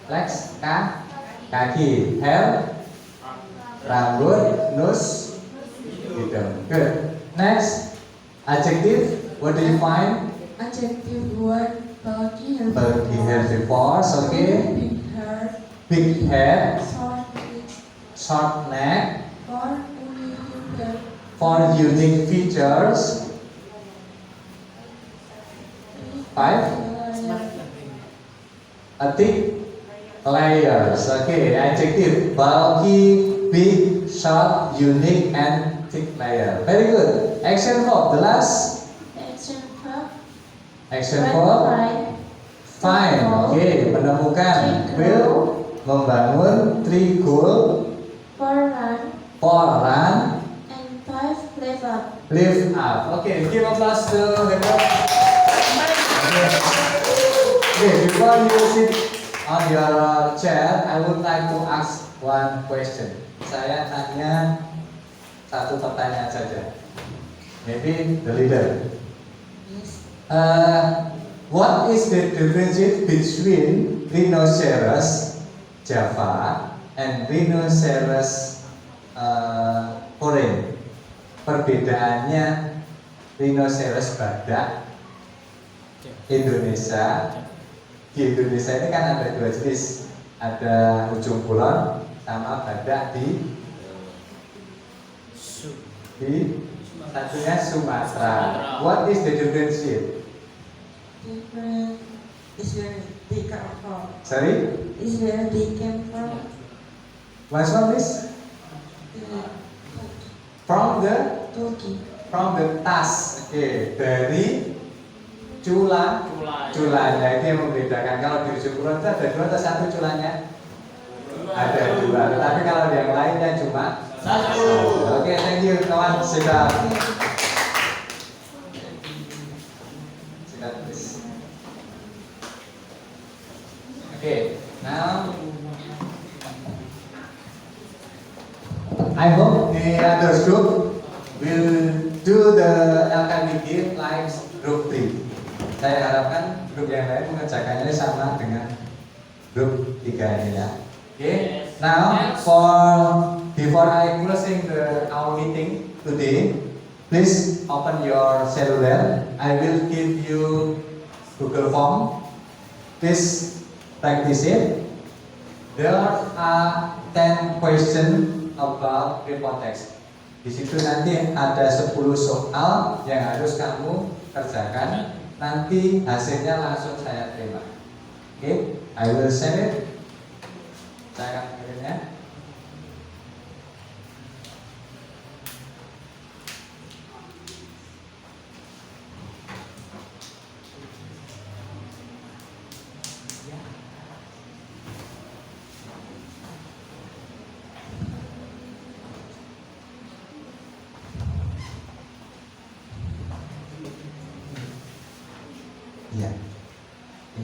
legs, kaki. Hair, rambut. Nose, hidung. Good. Next, adjective. What do you find? Adjective word, body, Bulky herbivores. Okay. big hair, Big head, short legs, short neck. or unique 4 unique features. 5. A thick layers. Okay, adjective bulky, big, short, unique, and thick layer. Very good. Action verb. The last action verb, action verb. Find. Okay, menemukan. Will, membangun. 3, goal. 4 run, 4, run. and 5 live up. Lift up. Okay, give applause to the group. Okay, before you sit on your chair, I would like to ask one question. Saya tanya satu pertanyaan saja. Maybe the leader. Yes. What is the difference between rhinoceros Java and rhinoceros foreign? Perbedaannya rhinoceros badak Indonesia. Di Indonesia ini kan ada 2 jenis, ada ujung kulon sama badak di satunya Sumatera. What is the difference? different. Is where they come from. Sorry? Is where they came from. Last one please. Uh, From the Turkey. tas. Oke, dari culanya itu yang membedakan. Kalau di Syukuran itu ada 2 atau 1 culanya? Ada 2. Tetapi kalau yang lainnya cuma 1. Oke, thank you kawan. Sikat please. Okay, now I hope the others group will do the LKBG like group 3. Saya harapkan grup yang lain mengerjakannya sama dengan grup 3 ini ya. Okay, now before I closing our meeting today, please open your cellular. I will give you Google Form. Please practice it. There are 10 questions about report text. Di situ nanti ada 10 soal yang harus kamu kerjakan. Nanti hasilnya langsung saya terima. Oke, I will send it. Saya akan kirimnya. Iya. Oke.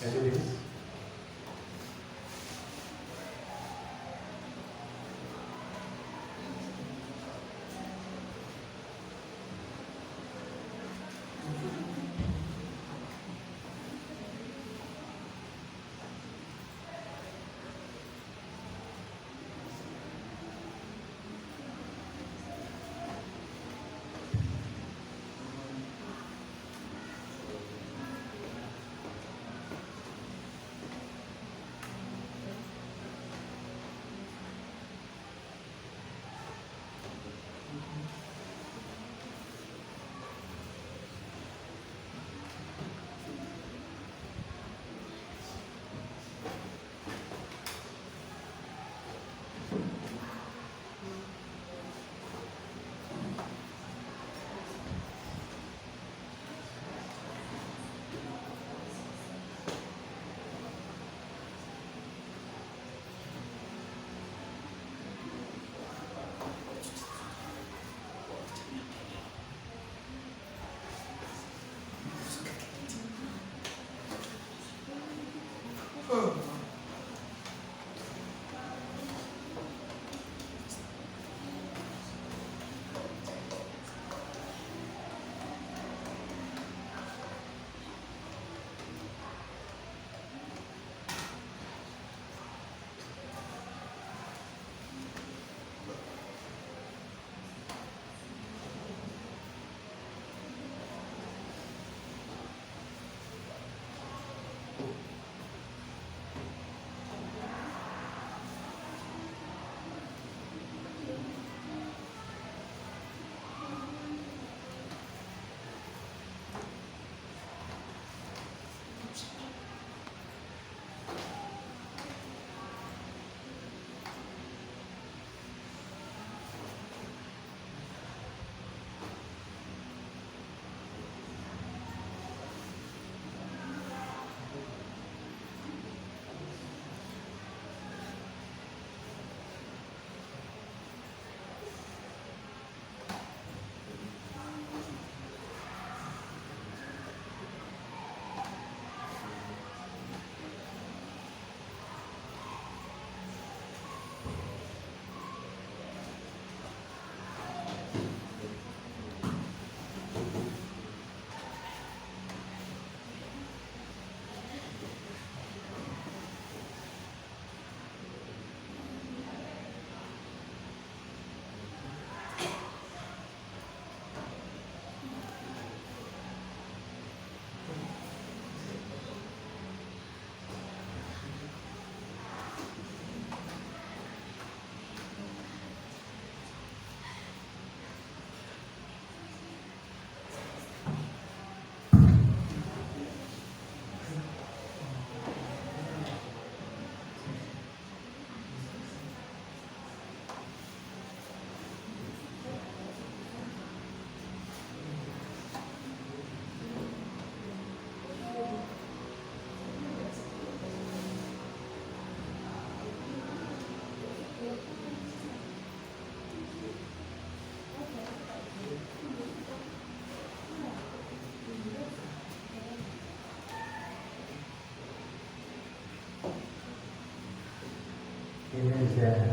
Ready, please?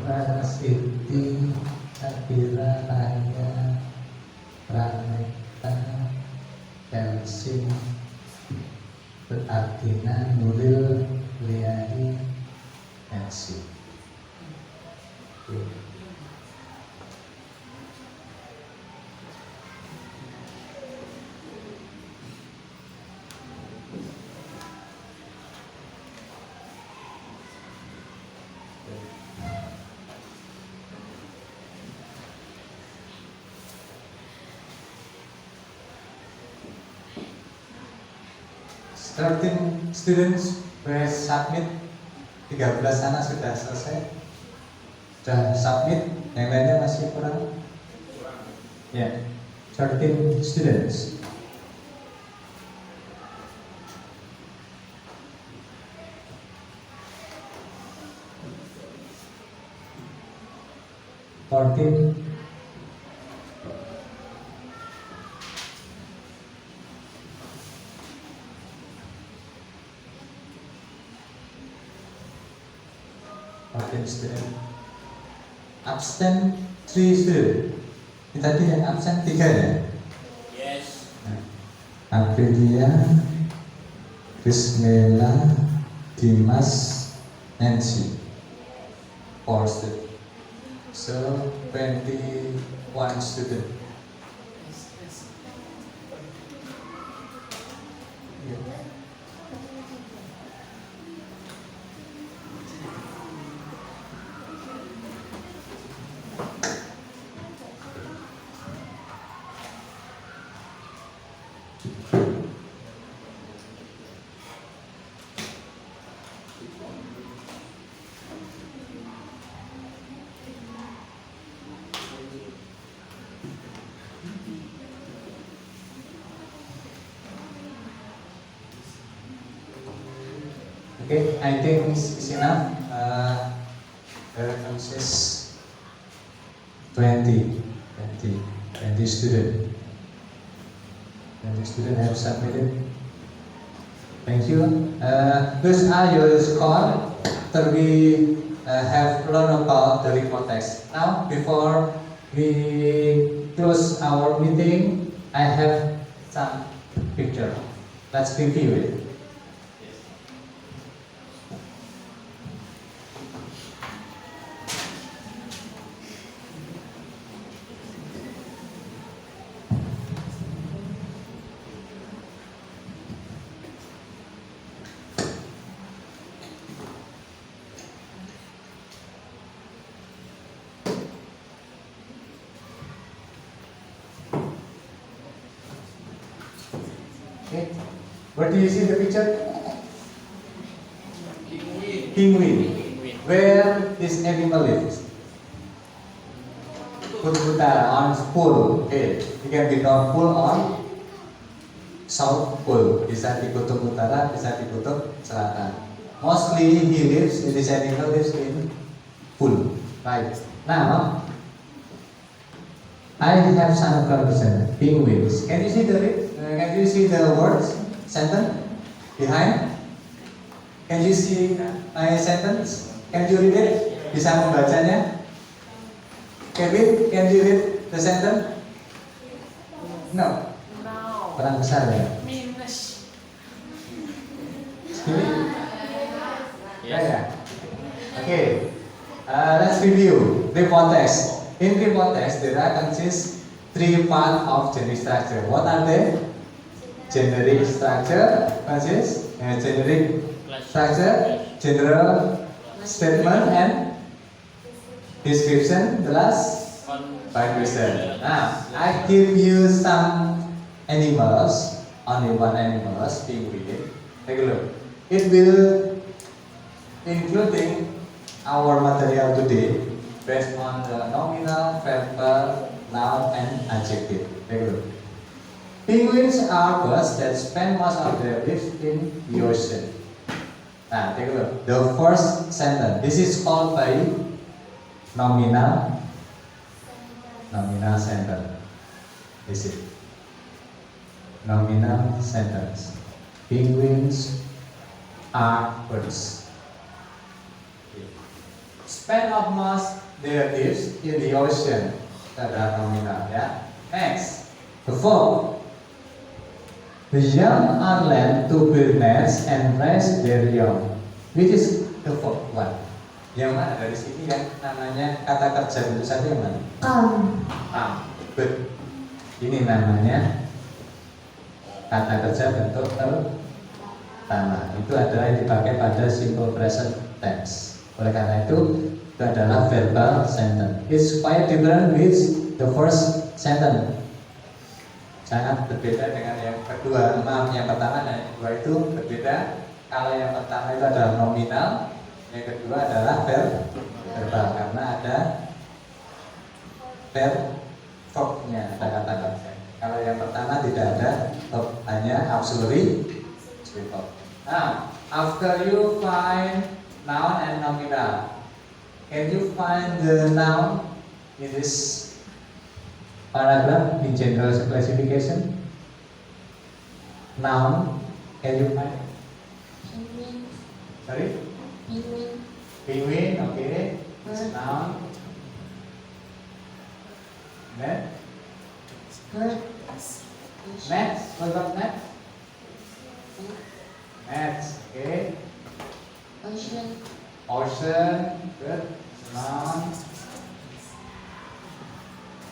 Zahra Siti Sabira Raya Praneta Elsin Berartina Nuril Liani Elsin. Starting students who has submit 13 sana sudah selesai, sudah submit, yang lainnya masih kurang. Ya, 13 students. Fourteen. 14 student. Absent 3 student. Ini tadi yang absen 3 ya? Yes. Aprilia, Krismela, Dimas, Nancy. 4 student. So 21 student. Okay, I think this is enough. There comes 20 students. 20 students have submitted. Thank you. Those are your score. After we have learned about the report text. Now, before we close our meeting, I have some picture. Let's review it. Okay. Where do you see the picture? Penguin. Where this animal lives? Kutub Utara on pole. Okay. It can be North Pole or South Pole. Bisa di Kutub Utara, bisa di Kutub Selatan. Mostly this animal lives in pool. Right. Now, I have some conversation. Penguins. Can you see the words sentence behind? Can you see my sentence? Can you read it? Bisa membacanya? Kevin, can you read the sentence? No. Kurang besar ya? Minus. Yeah. Okay. Let's review report text. In report text, there are consist 3 parts of generic structure. What are they? Generic structure consists generic structure, general statement, and description. The last question. Now, I give you some animals, only one animal, penguin. Take a look. It will including our material today based on the nominal, verbal, noun, and adjective. Take a look. Penguins are birds that spend most of their lives in the ocean. Now, take a look. The first sentence. This is called by nominal sentence. This is nominal sentence. Penguins are birds. Spend of most their lives in the ocean. That are nominal. Yeah. Next, the verb. The young are led to build nests and raise their young. Which is the verb one? Yang mana dari sini yang namanya kata kerja itu satu yang mana? Good. Ini namanya kata kerja bentuk pertama. Itu adalah yang dipakai pada simple present tense. Oleh karena itu adalah verbal sentence. It's quite different with the first sentence. Sangat berbeda dengan yang kedua. Yang pertama dan yang kedua itu berbeda. Kalau yang pertama itu adalah nominal, yang kedua adalah verbal karena ada verbnya, ada kata kerja. Kalau yang pertama tidak ada verb, hanya auxiliary verb. Now, after you find noun and nominal, can you find the noun in this paragraph in general classification? Noun, can you find? Penguin. Sorry? Penguin. Penguin, okay. It's a noun. Then Bird. next. What about next? Next, okay. Ocean. Ocean, good. It's a noun.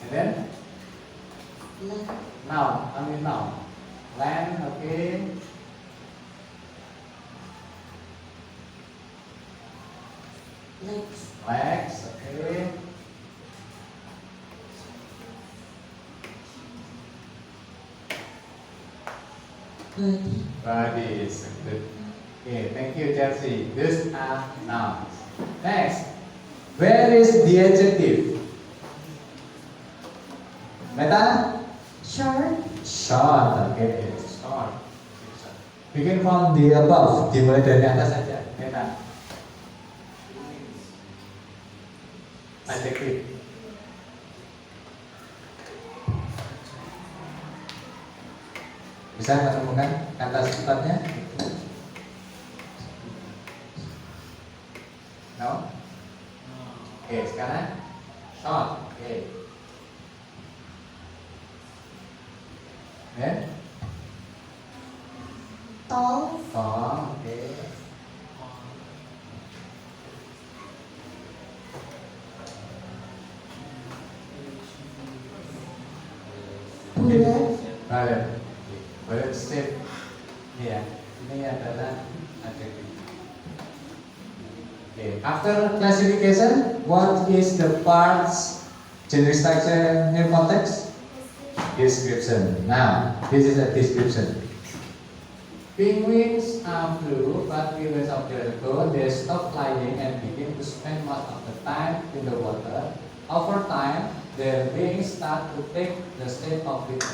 And then Land. noun, only noun. Land, okay. Legs. Legs, okay. Body. Bodies, good. Okay, thank you, Chelsea. These are nouns. Next, where is the adjective? Meta? Short. Short, okay, short. Begin from the above, dimulai dari atas saja. Meta. Adjective. Bisa menemukan kata sifatnya? No? Oke, sekarang short. Oke. Ya? Tall. Tall. Oke. Bulat. Bulat. Bulat shape. Iya. Ini adalah adjective. Okay. After classification, what is the parts generic structure in context? Description. Now, this is a description. Penguins are blue, but millions of years ago they stopped flying and began to spend most of the time in the water. Over time, their wings start to take the shape of wings.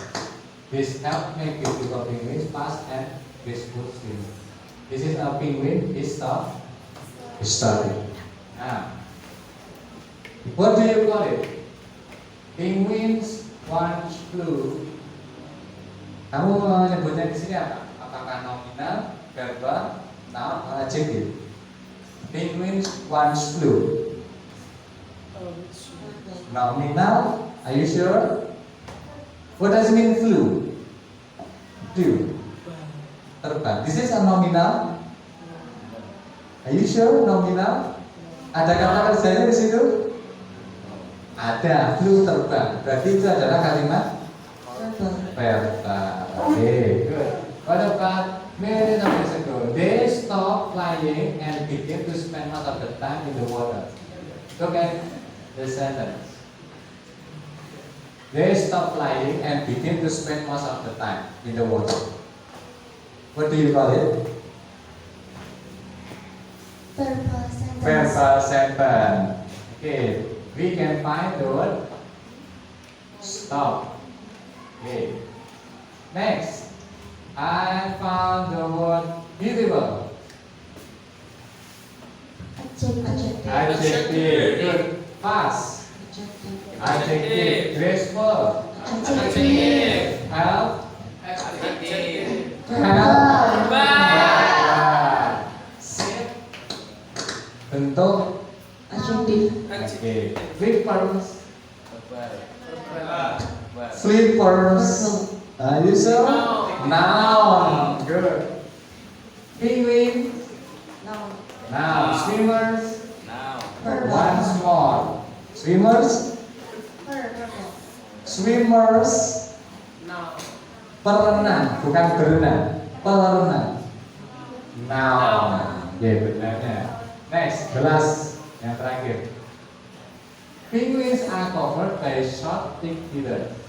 This helps make beautiful penguins fast and graceful swimming. This is a penguin history. Now, what do you call it? Penguins once flew. Kamu menyebutnya di sini apa? Apakah nominal, verbal, noun, atau adjective? Penguins once flew. Nominal, are you sure? What does it mean flew? Flew. Terbang. This is a nominal. Are you sure nominal? Ada kata kerjanya di situ? Ada, flew terbang. Berarti itu adalah kalimat verbal. Okay, good. What about millions of years ago? They stopped flying and began to spend most of the time in the water. Look at the sentence. They stopped flying and began to spend most of the time in the water. What do you call it? Verbal sentence. Verbal sentence. Okay, we can find the word stop. Okay. Next, I found the word beautiful. Adjective. Adjective. Good. Fast. Adjective. Graceful. Adjective. Help. Adjective. Help. Bad. Shape. Bentuk. Adjective. Okay. Flippers. Verbal. Flippers. Are you sure? Noun. Noun. Good. Penguin. Noun. Now, swimmers. Now. Once more. Swimmers. Swimmers. Now. Perenang, bukan berenang. Perenang. Now. Ya, benarnya. Next, gelas yang terakhir. Penguins are covered by short, thick feathers.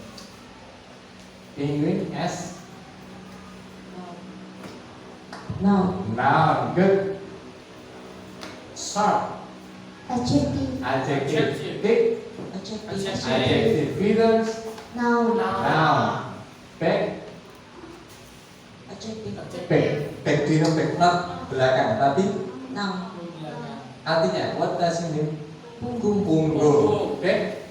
Penguin as Noun. noun. Good. Short. Adjective. Adjective. Adjective. Thick. Adjective. Adjective. Feathers. Noun. Noun. Back. Adjective. Back. Back to you, back. Not belakang, tapi Noun. artinya what does it mean? Punggung. Punggung. Back.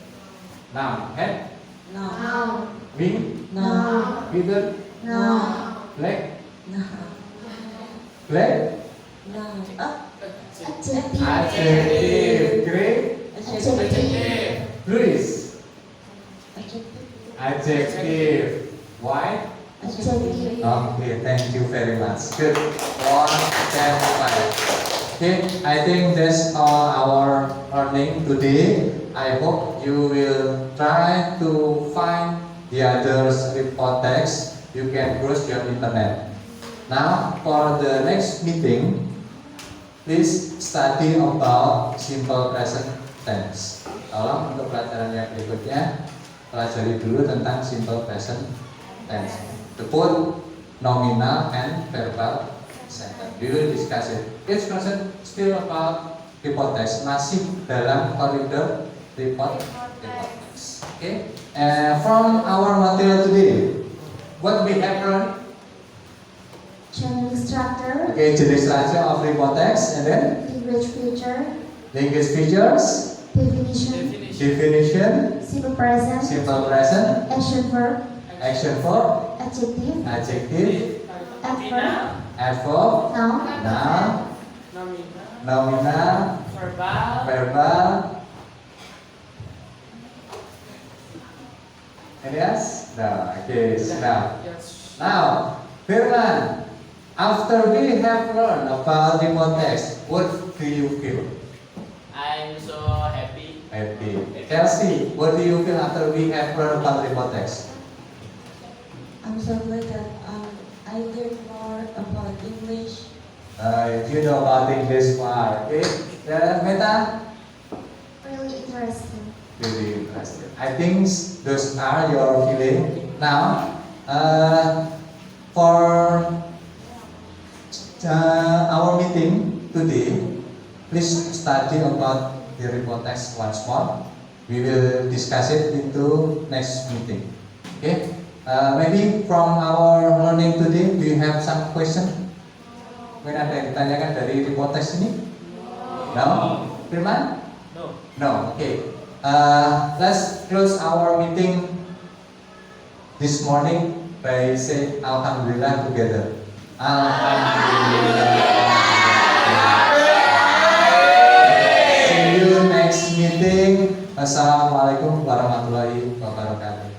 Noun. Head. Noun. Noun. Wing. Noun. Feather. Noun. Black. Noun. Black. Noun. Adjective. Adjective. Great. Adjective. Luis. Adjective. Adjective. Why? Adjective. Okay, thank you very much. Good. 1, 10, 5. Okay, I think that's all our learning today. I hope you will try to find the others report text. You can browse your internet. Now, for the next meeting, please study about simple present tense. Tolong untuk pelajaran yang berikutnya, pelajari dulu tentang simple present tense. The both nominal and verbal sentence. We will discuss it. It's concerned still about report text. Masih dalam koridor report text. Okay. From our material today, what we have learned? Channel structure. Okay, jenis structure of report text, and then Language feature. language features, Definition. definition, Simple present. simple present, Action verb. action verb, Adjective. adjective, Adverb. adverb, Noun. noun, Nominal. nominal, Verbal. verbal. And yes? No. Okay, now. Yes. Now, Firman, after we have learned about remote text, what do you feel? I'm so happy. Happy. Chelsea, what do you feel after we have learned about remote text? I'm so glad that I learned more about English. You know about English part, okay? Meta? Really interesting. Really interesting. I think those are your feeling. Now, for our meeting today, please study about the report text once more. We will discuss it into next meeting. Okay? Maybe from our learning today, do you have some question? Mungkin ada yang ditanyakan dari report text ini? No? Firman? No. No. Okay. Let's close our meeting this morning by saying Alhamdulillah together. Alhamdulillah. See you next meeting. Assalamualaikum warahmatullahi wabarakatuh.